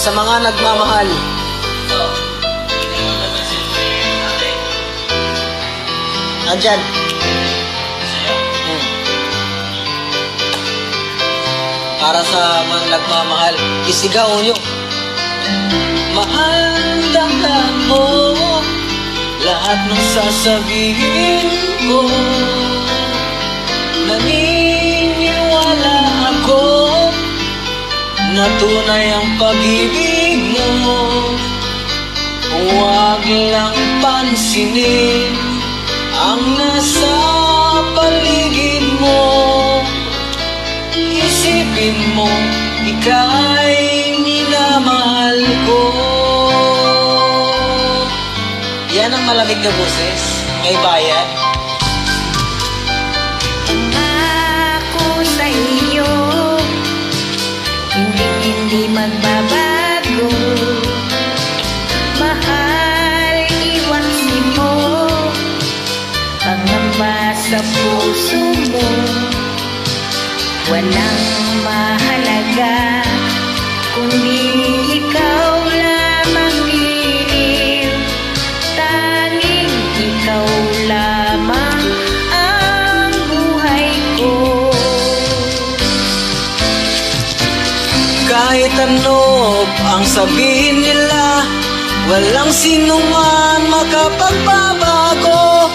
sa mga nagmamahal. Andyan. Para sa mga nagmamahal, isigaw nyo. Mahal mo, lahat ng sasabihin ko. Naniniwala ako na tunay ang pag-ibig mo. Huwag lang pansinin ang nasa paligid mo. Isipin mo, ika'y minamahal ko. Yan ang malamig na boses, may bayad. Pangako sa iyo, hindi magbabago. Mahal, iwasin mo, pangamba sa puso mo. Walang mahalaga, kundi ikaw lamang giliw. Tanging ikaw lamang ang buhay ko. Kahit ano ang sabihin nila, walang sinuman makapagbabago.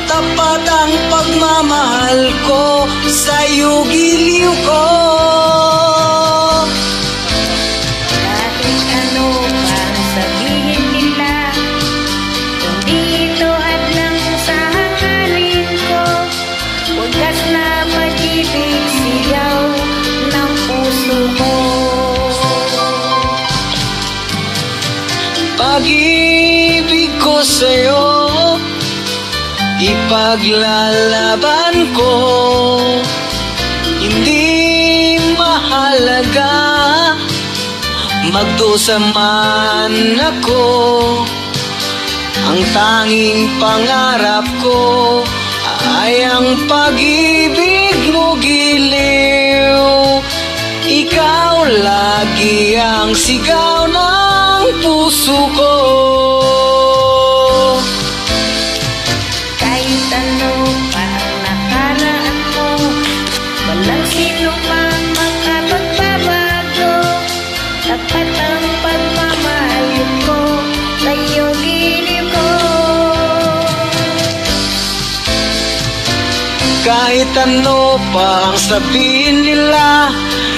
Tapat ang pagmamahal ko, sa'yo giliw ko. Kahit ano pang sabihin nila, hindi ito hadlang sa hangarin ko. Wagas na pag-ibig, sigaw ng puso ko. Pag-ibig ko sa'yo, ipaglalaban ko. Hindi mahalaga, magdusa man ako. Ang tanging pangarap ko ay ang pag-ibig mo giliw. Ikaw lagi ang sigaw ng puso ko. Kahit ano pa ang nakaraan mo, walang sino mang makapagbabago. Tapat ang pagmamahal ko, sa'yo giliw ko. Kahit ano pa ang sabihin nila,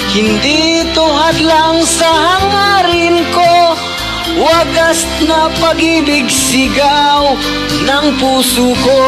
hindi ito hadlang sa hangarin ko. Wagas na pag-ibig, sigaw ng puso ko.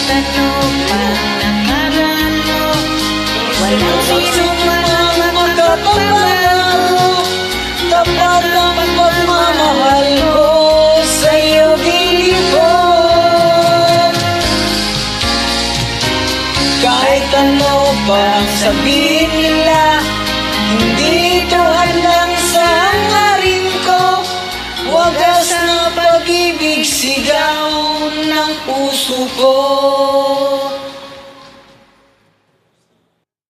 Ano pa nakaraan mo, walang sino man makapagbabago. Tapat ang pagmamahal ko, sa'yo giliw ko. Kahit ano pa ang sabihin nila, hindi ito hadlang sa hangarin ko. Wagas na pag-ibig, sigaw ng puso ko.